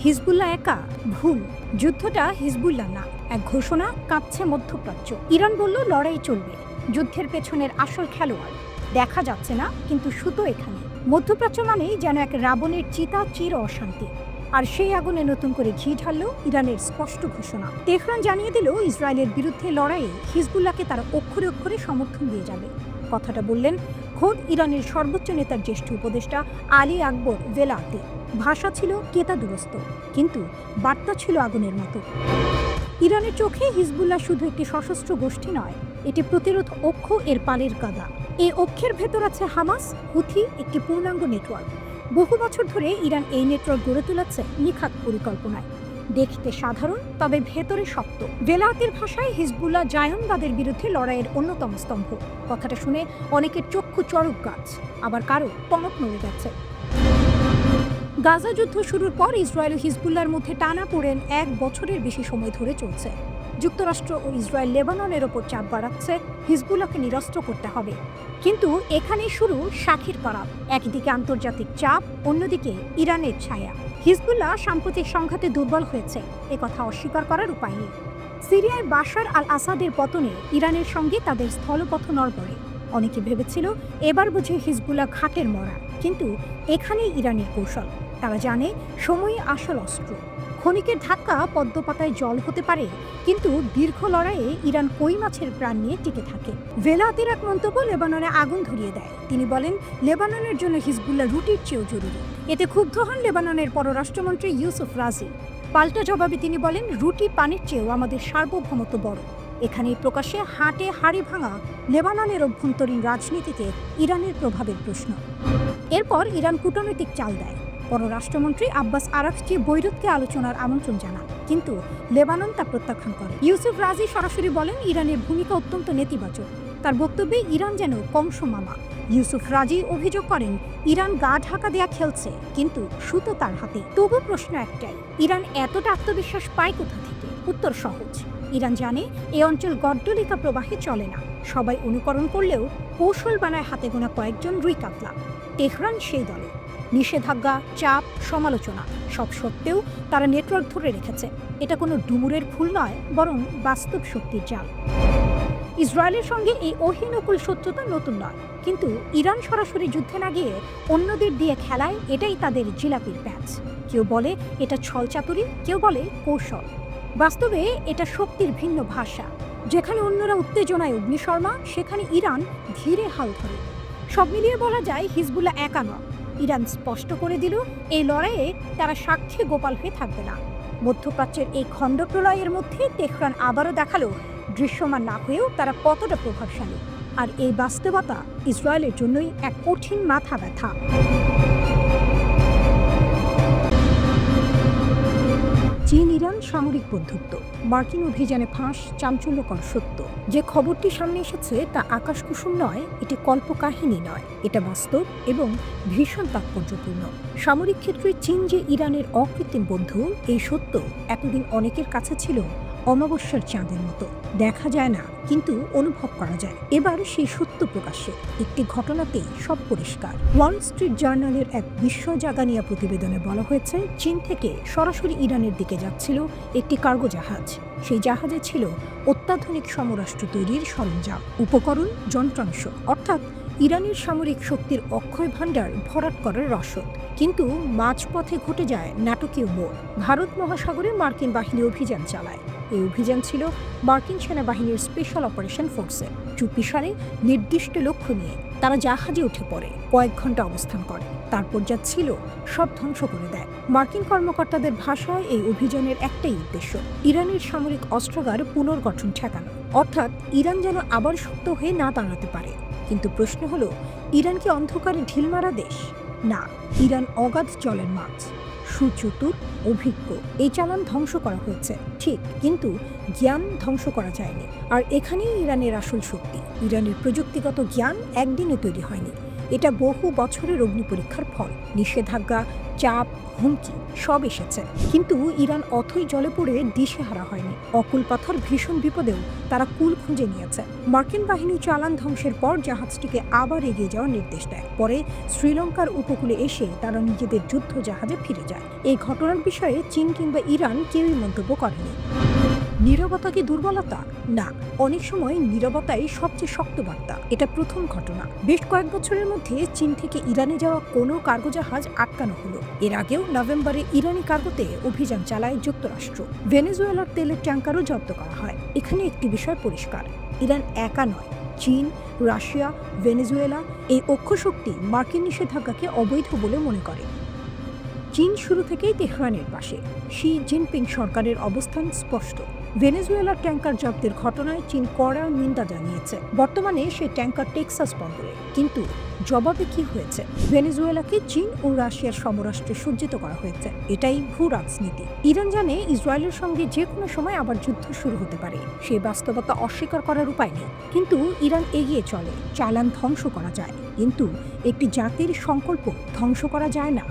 হিজবুল্লাহ একা? ভুল। যুদ্ধটা হিজবুল্লাহ না, এক ঘোষণা কাঁপছে মধ্যপ্রাচ্য। ইরান বলল লড়াই চলবে, যুদ্ধের পেছনের আসল খেলোয়াড় দেখা যাচ্ছে না, কিন্তু সুতো এখানে। মধ্যপ্রাচ্য মানেই যেন এক রাবণের চিতা, চির অশান্তি। আর সেই আগুনে নতুন করে ঘি ঢালল ইরানের স্পষ্ট ঘোষণা। তেহরান জানিয়ে দিল ইসরায়েলের বিরুদ্ধে লড়াইয়ে হিজবুল্লাহকে তারা অক্ষরে অক্ষরে সমর্থন দিয়ে যাবে। কথাটা বললেন খোদ ইরানের সর্বোচ্চ নেতার জ্যেষ্ঠ উপদেষ্টা আলী আকবর ভেলাতি। ভাষা ছিল কেতাদুরস্ত, কিন্তু বার্তা ছিল আগুনের মতো। ইরানের চোখে হিজবুল্লাহ শুধু একটি সশস্ত্র গোষ্ঠী নয়, এটি প্রতিরোধ অক্ষ, এর পালের কাদা। এই অক্ষের ভেতর আছে হামাস, হুথি, একটি পূর্ণাঙ্গ নেটওয়ার্ক। বহু বছর ধরে ইরান এই নেটওয়ার্ক গড়ে তুলেছে নিখাত পরিকল্পনায়। দেখতে সাধারণ, তবে ভেতরে শক্ত। ভেলাতির ভাষায় হিজবুল্লাহ জায়নবাদের বিরুদ্ধে লড়াইয়ের অন্যতম স্তম্ভ। কথাটা শুনে অনেকের চক্ষু চড়ক গাছ, আবার কারো টনক নড়ে গেছে। গাজা যুদ্ধ শুরুর পর ইসরায়েল ও হিজবুল্লাহর মধ্যে টানাপোড়েন 1 বছরের বেশি সময় ধরে চলছে। যুক্তরাষ্ট্র ও ইসরায়েল লেবাননের ওপর চাপ বাড়াচ্ছে, হিজবুল্লাহকে নিরস্ত্র করতে হবে। কিন্তু এখানেই শুরু সাক্ষীর পারাব। একদিকে আন্তর্জাতিক চাপ, অন্যদিকে ইরানের ছায়া। হিজবুল্লাহ সাম্প্রতিক সংঘাতে দুর্বল হয়েছে, একথা অস্বীকার করার উপায় নেই। সিরিয়ায় বাশার আল আসাদের পতনে ইরানের সঙ্গে তাদের স্থলপথ নড়বড়ে। অনেকে ভেবেছিল এবার বুঝে হিজবুল্লাহ ঘাটের মরা, কিন্তু এখানেই ইরানের কৌশল। তারা জানে সময়ই আসল অস্ত্র। ক্ষণিকের ধাক্কা পদ্মপাতায় জল হতে পারে, কিন্তু দীর্ঘ লড়াইয়ে ইরান কই মাছের প্রাণ নিয়ে টিকে থাকে। ভেলাতির এক মন্তব্য লেবাননে আগুন ধরিয়ে দেয়। তিনি বলেন লেবাননের জন্য হিজবুল্লাহ রুটির চেয়েও জরুরি। এতে ক্ষুব্ধ হন লেবাননের পররাষ্ট্রমন্ত্রী ইউসুফ রাজি। পাল্টা জবাবে তিনি বলেন রুটি পানির চেয়েও আমাদের সার্বভৌমত্ব বড়। এখানেই প্রকাশ্যে হাটে হাড়ি ভাঙা লেবাননের অভ্যন্তরীণ রাজনীতিতে ইরানের প্রভাবের প্রশ্ন। এরপর ইরান কূটনৈতিক চাল দেয়। পররাষ্ট্রমন্ত্রী আব্বাস আরাকচি বৈরুতকে আলোচনার আমন্ত্রণ জানান, কিন্তু লেবানন তা প্রত্যাখ্যান করে। ইউসুফ রাজি সরাসরি বলেন ইরানের ভূমিকা অত্যন্ত নেতিবাচক। তার বক্তব্যে ইরান যেন কংস মামা। ইউসুফ রাজি অভিযোগ করেন ইরান গা ঢাকা দেয়া খেলছে, কিন্তু সুতো তার হাতে। তবু প্রশ্ন একটাই, ইরান এতটা আত্মবিশ্বাস পায় কোথা থেকে? উত্তর সহজ, ইরান জানে এই অঞ্চল গড্ডলিকা প্রবাহে চলে না। সবাই অনুকরণ করলেও কৌশল বানায় হাতে গোনা কয়েকজন রুই কাতলা। তেহরান সেই দলে। নিষেধাজ্ঞা, চাপ, সমালোচনা সব সত্ত্বেও তারা নেটওয়ার্ক ধরে রেখেছে। এটা কোনো ডুমুরের ফুল নয়, বরং বাস্তব শক্তির জাল। ইসরায়েলের সঙ্গে এই অহিনকুল শত্রুতা নতুন নয়, কিন্তু ইরান সরাসরি যুদ্ধে না গিয়ে অন্যদের দিয়ে খেলায়, এটাই তাদের জিলাপির প্যাচ। কেউ বলে এটা ছলচাতুরি, কেউ বলে কৌশল। বাস্তবে এটা শক্তির ভিন্ন ভাষা। যেখানে অন্যরা উত্তেজনায় অগ্নিশর্মা, সেখানে ইরান ধীরে হাল ধরে। সব মিলিয়ে বলা যায় হিজবুল্লাহ একা নয়। ইরান স্পষ্ট করে দিল এই লড়াইয়ে তারা সাক্ষী গোপাল হয়ে থাকবে না। মধ্যপ্রাচ্যের এই খণ্ডপ্রলয়ের মধ্যে তেহরান আবারও দেখালো দৃশ্যমান না হয়েও তারা কতটা প্রভাবশালী। আর এই বাস্তবতা ইসরায়েলের জন্যই এক কঠিন মাথা ব্যথা। চীন ইরান সামরিক বন্ধুত্ব, মার্কিন অভিযানে ফাঁস, চাঞ্চল্যকর সত্য। যে খবরটি সামনে এসেছে তা আকাশকুসুম নয়, এটি কল্পকাহিনী নয়, এটা বাস্তব এবং ভীষণ তাৎপর্যপূর্ণ। সামরিক ক্ষেত্রে চীন যে ইরানের অকৃত্রিম বন্ধু, এই সত্য এতদিন অনেকের কাছে ছিল অমাবস্যার চাঁদের মতো। দেখা যায় না, কিন্তু অনুভব করা যায়। এবার সেই সত্য প্রকাশ্যে। একটি ঘটনাতেই সব পরিষ্কার। ওয়াল স্ট্রিট জার্নালের এক বিস্ময় জাগানিয়া প্রতিবেদনে বলা হয়েছে চীন থেকে সরাসরি ইরানের দিকে যাচ্ছিল একটি কার্গো জাহাজ। সেই জাহাজে ছিল অত্যাধুনিক সমরাষ্ট্র তৈরির সরঞ্জাম, উপকরণ, যন্ত্রাংশ, অর্থাৎ ইরানের সামরিক শক্তির অক্ষয় ভাণ্ডার ভরাট করার রসদ। কিন্তু মাঝপথে ঘটে যায় নাটকীয় মোড়। ভারত মহাসাগরে মার্কিন বাহিনী অভিযান চালায়। এই অভিযান ছিল মার্কিন সেনাবাহিনীর স্পেশাল অপারেশন ফোর্সের। চুপিসারে নির্দিষ্ট লক্ষ্য নিয়ে তারা জাহাজে উঠে পড়ে, কয়েক ঘন্টা অবস্থান করে, তারপর যা ছিল সব ধ্বংস করে দেয়। মার্কিন কর্মকর্তাদের ভাষায় এই অভিযানের একটাই উদ্দেশ্য, ইরানের সামরিক অস্ত্রাগার পুনর্গঠন ঠেকানো, অর্থাৎ ইরান যেন আবার শক্ত হয়ে না দাঁড়াতে পারে। কিন্তু প্রশ্ন হলো, ইরান কি অন্ধকারে ঢিল মারা দেশ? না, ইরান অগাধ জলের মাছ, সুচতুর, অভিজ্ঞ। এই চালান ধ্বংস করা হয়েছে ঠিক, কিন্তু জ্ঞান ধ্বংস করা যায়নি। আর এখানেই ইরানের আসল শক্তি। ইরানের প্রযুক্তিগত জ্ঞান একদিনে তৈরি হয়নি, এটা বহু বছরের অগ্নিপরীক্ষার ফল। নিষেধাজ্ঞা, চাপ, হুমকি সব এসেছে, কিন্তু ইরান অথই জলে পড়ে দিশেহারা হয়নি। অকুল পাথর ভীষণ বিপদেও তারা কুল খুঁজে নিয়েছে। মার্কিন বাহিনী চালান ধ্বংসের পর জাহাজটিকে আবার এগিয়ে যাওয়ার নির্দেশ দেয়। পরে শ্রীলঙ্কার উপকূলে এসে তারা নিজেদের যুদ্ধ জাহাজে ফিরে যায়। এই ঘটনার বিষয়ে চীন কিংবা ইরান কেউই মন্তব্য করেনি। নীরবতা কি দুর্বলতা? না, অনেক সময় নীরবতাই সবচেয়ে শক্ত বার্তা। এটা প্রথম ঘটনা। বেশ কয়েক বছরের মধ্যে চীন থেকে ইরানে যাওয়া কোনো কার্গো জাহাজ আটকানো হলো। এর আগেও নভেম্বরে ইরানি কার্গোতে অভিযান চালায় যুক্তরাষ্ট্র। ভেনেজুয়েলার তেলের ট্যাঙ্কারও জব্দ করা হয়। এখানে একটি বিষয় পরিষ্কার, ইরান একা নয়। চীন, রাশিয়া, ভেনেজুয়েলা এই অক্ষশক্তি মার্কিন নিষেধাজ্ঞাকে অবৈধ বলে মনে করে। চীন শুরু থেকেই তেহরানের পাশে। শি জিনপিং সরকারের অবস্থান স্পষ্ট। ভেনেজুয়েলার ট্যাঙ্কার জব্দের ঘটনায় চীন কড়া নিন্দা জানিয়েছে। বর্তমানে সেই ট্যাঙ্কার টেক্সাস বন্দরে। কিন্তু জবাবে কি হয়েছে? ভেনেজুয়েলাকে চীন ও রাশিয়ার সমরাষ্ট্রে সজ্জিত করা হয়েছে। এটাই ভূ রাজনীতি। ইরান জানে ইসরায়েলের সঙ্গে যে কোনো সময় আবার যুদ্ধ শুরু হতে পারে। সেই বাস্তবতা অস্বীকার করার উপায় নেই। কিন্তু ইরান এগিয়ে চলে। চালান ধ্বংস করা যায়, কিন্তু একটি জাতির সংকল্প ধ্বংস করা যায় না।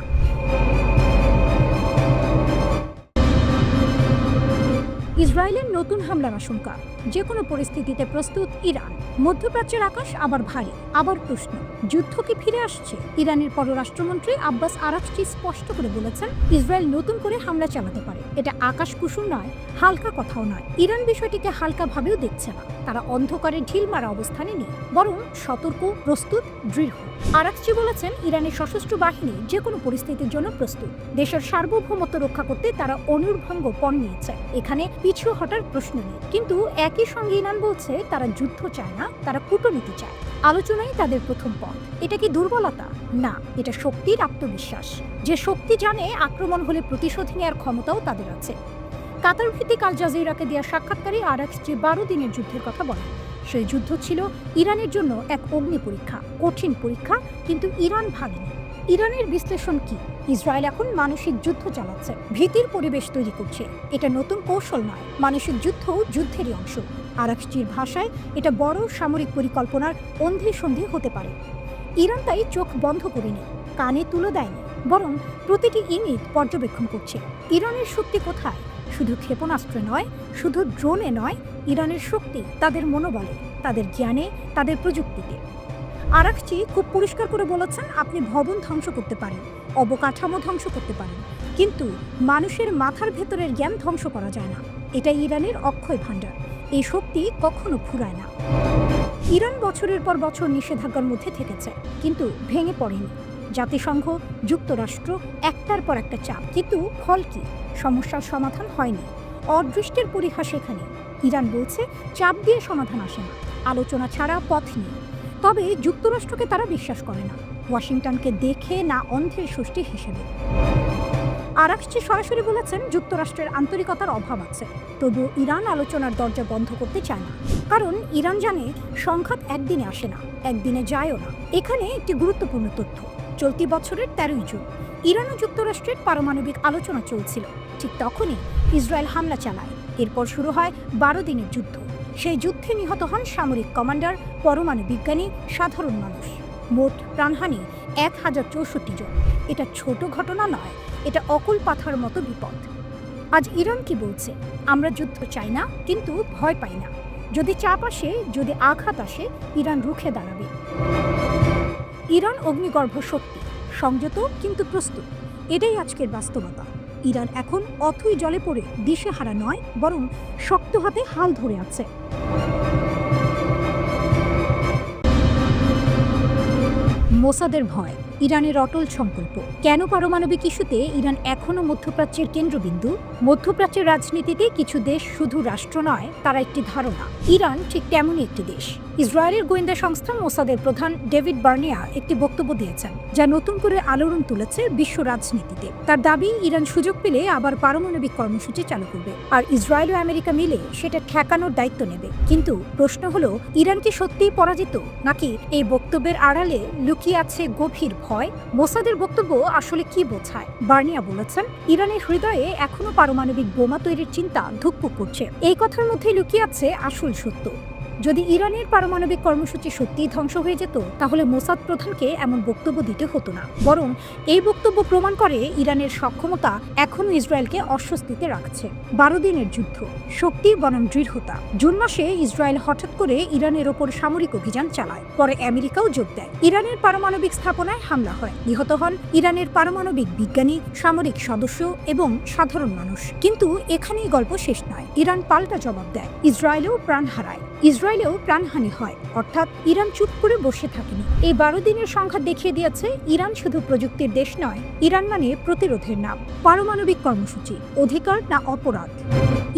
ইসরায়েলের নতুন হামলার আশঙ্কা। যে কোনো পরিস্থিতিতে প্রস্তুত ইরান। মধ্যপ্রাচ্যের আকাশ আবার ভারী। আবার প্রশ্ন, যুদ্ধ কি ফিরে আসছে? ইরানের পররাষ্ট্রমন্ত্রী আব্বাস আরাকচি স্পষ্ট করে বলেছেন, ইসরায়েল নতুন করে হামলা চালাতে পারে। এটা আকাশ কুসুম নয়, হালকা কথাও নয়। ইরান বিষয়টিকে হালকাভাবেও দেখছে না। তারা অন্ধকারে ঢিল মারা অবস্থানে নেই, বরং সতর্ক, প্রস্তুত, দৃঢ়। আরাকচি বলেছেন, ইরানের সশস্ত্র বাহিনী যে কোনো পরিস্থিতির জন্য প্রস্তুত। দেশের সার্বভৌমত্ব রক্ষা করতে তারা অনির্ভঙ্গ পণ নিয়েছে। এখানে পিছু হটার প্রশ্ন নেই। কিন্তু একই সঙ্গে ইরান বলছে, তারা যুদ্ধ চায় না, তারা কূটনীতি চায়। আলোচনাই তাদের প্রথম পথ। এটা কি দুর্বলতা? না, এটা শক্তির আত্মবিশ্বাস। যে শক্তি জানে আক্রমণ হলে প্রতিশোধ নেওয়ার ক্ষমতাও তাদের আছে। কাতার ভিত্তিক আল জাজিরাকে দেওয়া সাক্ষাৎকারে আরাকচি 12 দিনের যুদ্ধের কথা বলেন। সেই যুদ্ধ ছিল ইরানের জন্য এক অগ্নি পরীক্ষা, কঠিন পরীক্ষা, কিন্তু ইরান ভাঙেনি। ইরানের বিশ্লেষণ কি? ইসরায়েল এখন মানসিক যুদ্ধ চালাচ্ছে, ভীতির পরিবেশ তৈরি করছে। এটা নতুন কৌশল নয়, মানসিক যুদ্ধও যুদ্ধেরই অংশ। আরাকচির ভাষায় এটা বড় সামরিক পরিকল্পনার অন্ধি-সন্ধি হতে পারে। ইরান তাই চোখ বন্ধ করেনি, কানে তুলে দেয়নি, বরং প্রতিটি ইঙ্গিত পর্যবেক্ষণ করছে। ইরানের শক্তি কোথায়? শুধু ক্ষেপণাস্ত্রে নয়, শুধু ড্রোনে নয়, ইরানের শক্তি তাদের মনোবলে, তাদের জ্ঞানে, তাদের প্রযুক্তিতে। আরাকচি খুব পরিষ্কার করে বলেছেন, আপনি ভবন ধ্বংস করতে পারেন, অবকাঠামো ধ্বংস করতে পারেন, কিন্তু মানুষের মাথার ভেতরের জ্ঞান ধ্বংস করা যায় না। এটাই ইরানের অক্ষয় ভাণ্ডার। এই শক্তি কখনো ফুরায় না। ইরান বছরের পর বছর নিষেধাজ্ঞার মধ্যে থেকেছে, কিন্তু ভেঙে পড়েনি। জাতিসংঘ, যুক্তরাষ্ট্র একটার পর একটা চাপ, কিন্তু ফল কি? সমস্যার সমাধান হয়নি। অদৃষ্টের পরিহাস এখানে। ইরান বলছে, চাপ দিয়ে সমাধান আসে না, আলোচনা ছাড়া পথ নেই। তবে যুক্তরাষ্ট্রকে তারা বিশ্বাস করে না, ওয়াশিংটনকে দেখে না অন্ধের ষষ্ঠী হিসেবে। আরাকচি সরাসরি বলেছেন, যুক্তরাষ্ট্রের আন্তরিকতার অভাব আছে। তবুও ইরান আলোচনার দরজা বন্ধ করতে চায় না, কারণ ইরান জানে সংঘাত একদিনে আসে না, একদিনে যায়ও না। এখানে একটি গুরুত্বপূর্ণ তথ্য, চলতি বছরের 13 জুন ইরান ও যুক্তরাষ্ট্রের পারমাণবিক আলোচনা চলছিল। ঠিক তখনই ইসরায়েল হামলা চালায়। এরপর শুরু হয় 12 দিনের যুদ্ধ। সেই যুদ্ধে নিহত হন সামরিক কমান্ডার, পরমাণু বিজ্ঞানী, সাধারণ মানুষ। মোট প্রাণহানি 1064 জন। এটা ছোট ঘটনা নয়, এটা অকুল পাথার মতো বিপদ। আজ ইরান কি বলছে? আমরা যুদ্ধ চাই না, কিন্তু ভয় পাই না। যদি চাপ আসে, যদি আঘাত আসে, ইরান রুখে দাঁড়াবে। ইরান অগ্নিগর্ভ শক্তি, সংযত কিন্তু প্রস্তুত। এটাই আজকের বাস্তবতা। ইরান এখন অথই জলে পড়ে দিশেহারা নয়, বরং শক্ত হাতে হাল ধরে আছে। মোসাদের ভয়, ইরানের অটল সংকল্প। কেন পারমাণবিক ইস্যুতে ইরান এখনও মধ্যপ্রাচ্যের কেন্দ্রবিন্দু? মধ্যপ্রাচ্যের রাজনীতিতে কিছু দেশ শুধু রাষ্ট্র নয়, তারা একটি ধারণা। ইরান ঠিক তেমনই একটি দেশ। ইসরায়েলের গোয়েন্দা সংস্থা মোসাদের প্রধান ডেভিড বার্নিয়া একটি বক্তব্য দিয়েছেন, যা নতুন করে আলোড়ন তুলেছে বিশ্ব রাজনীতিতে। তার দাবি, ইরান সুযোগ পেলে আবার পারমাণবিক কর্মসূচি চালু করবে, আর ইসরায়েল ও আমেরিকা মিলে সেটা ঠেকানোর দায়িত্ব নেবে। কিন্তু প্রশ্ন হলো, ইরান কি সত্যিই পরাজিত, নাকি এই বক্তব্যের আড়ালে লুকিয়ে আছে গভীর ভয়? মোসাদের বক্তব্য আসলে কি বোঝায়? বার্নিয়া বলেছেন, ইরানের হৃদয়ে এখনো পারমাণবিক বোমা তৈরির চিন্তা ধুকপুক করছে। এই কথার মধ্যে লুকিয়ে আছে আসল সত্য। যদি ইরানের পারমাণবিক কর্মসূচি সত্যিই ধ্বংস হয়ে যেত তাহলে মোসাদ প্রধানকে এমন বক্তব্য দিতে হতো না। বরং এই বক্তব্য প্রমাণ করে ইরানের সক্ষমতা এখনও ইসরায়েলকে অস্বস্তিতে রাখছে। 12 দিনের যুদ্ধ, শক্তি বনাম দৃঢ়তা। জুন মাসে ইসরায়েল হঠাৎ করে ইরানের ওপর সামরিক অভিযান চালায়। পরে আমেরিকাও যোগ দেয়। ইরানের পারমাণবিক স্থাপনায় হামলা হয়। নিহত হন ইরানের পারমাণবিক বিজ্ঞানী, সামরিক সদস্য এবং সাধারণ মানুষ। কিন্তু এখানেই গল্প শেষ নয়। ইরান পাল্টা জবাব দেয়। ইসরায়েলেও প্রাণ হারায়, ইসরায়েলেও প্রাণহানি হয়। অর্থাৎ ইরান চুপ করে বসে থাকেনি। এই 12 দিনের সংখ্যা দেখিয়ে দিয়েছে ইরান শুধু প্রযুক্তির দেশ নয়, ইরান মানে প্রতিরোধের নাম। পারমাণবিক কর্মসূচি অধিকার না অপরাধ?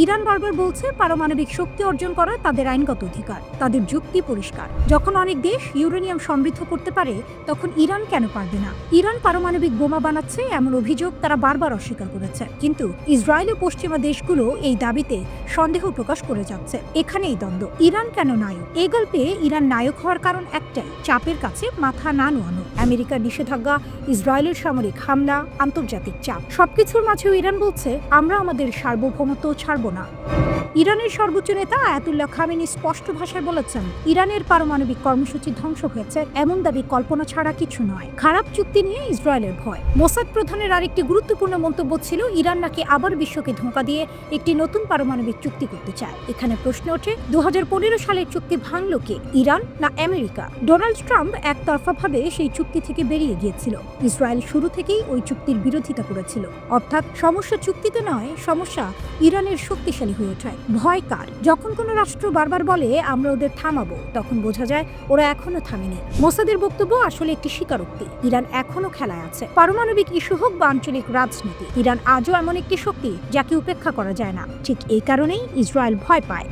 ইরান বারবার বলছে পারমাণবিক শক্তি অর্জন করা তাদের আইনগত অধিকার। তাদের যুক্তি পরিষ্কার, যখন অনেক দেশ ইউরেনিয়াম সমৃদ্ধ করতে পারে তখন ইরান কেন পারবে না? ইরান পারমাণবিক বোমা বানাচ্ছে এমন অভিযোগ তারা বারবার অস্বীকার করেছে। কিন্তু ইসরায়েল ও পশ্চিমা দেশগুলো এই দাবিতে সন্দেহ প্রকাশ করে যাচ্ছে। এখানেই দ্বন্দ্ব। ইরান কেন নায়ক? এই গল্পে ইরান নায়ক হওয়ার কারণ একটাই, চাপের কাছে মাথা না নোয়ানো। আমেরিকার নিষেধাজ্ঞা, ইসরায়েলের সামরিক হামলা, আন্তর্জাতিক চাপ, সবকিছুর মাঝেও ইরান বলছে আমরা আমাদের সার্বভৌমত্ব ছাড়ব না। ইরানের সর্বোচ্চ নেতা আয়াতুল্লাহ খামেনি স্পষ্ট ভাষায় বলেছেন, ইরানের পারমাণবিক কর্মসূচি ধ্বংস হয়েছে এমন দাবি কল্পনা ছাড়া কিছু নয়। খারাপ চুক্তি নিয়ে ইসরায়েলের ভয়। মোসাদ প্রধানের আরেকটি গুরুত্বপূর্ণ মন্তব্য ছিল ইরান নাকি আবার বিশ্বকে ধোঁকা দিয়ে একটি নতুন পারমাণবিক চুক্তি করতে চায়। এখানে প্রশ্ন ওঠে, 2015 সালের চুক্তি ভাঙল কে, ইরান না আমেরিকা? ডোনাল্ড ট্রাম্প একতরফাভাবে সেই চুক্তি থেকে বেরিয়ে গিয়েছিল। ইসরায়েল শুরু থেকেই ওই চুক্তির বিরোধিতা করেছিল। অর্থাৎ সমস্যা চুক্তিতে নয়, সমস্যা ইরানের শক্তিশালী হয়ে ওঠায়। ভয় কার? যখন কোনো রাষ্ট্র বারবার বলে আমরা ওদের থামাবো, তখন বোঝা যায় ওরা এখনো থামেনি। মোসাদের বক্তব্য আসলে একটি স্বীকারোক্তি, ইরান এখনো খেলায় আছে। পারমাণবিক ইস্যু হোক বা আঞ্চলিক রাজনীতি, ইরান আজও এমন একটি শক্তি যাকে উপেক্ষা করা যায় না। ঠিক এই কারণেই ইসরায়েল ভয় পায়।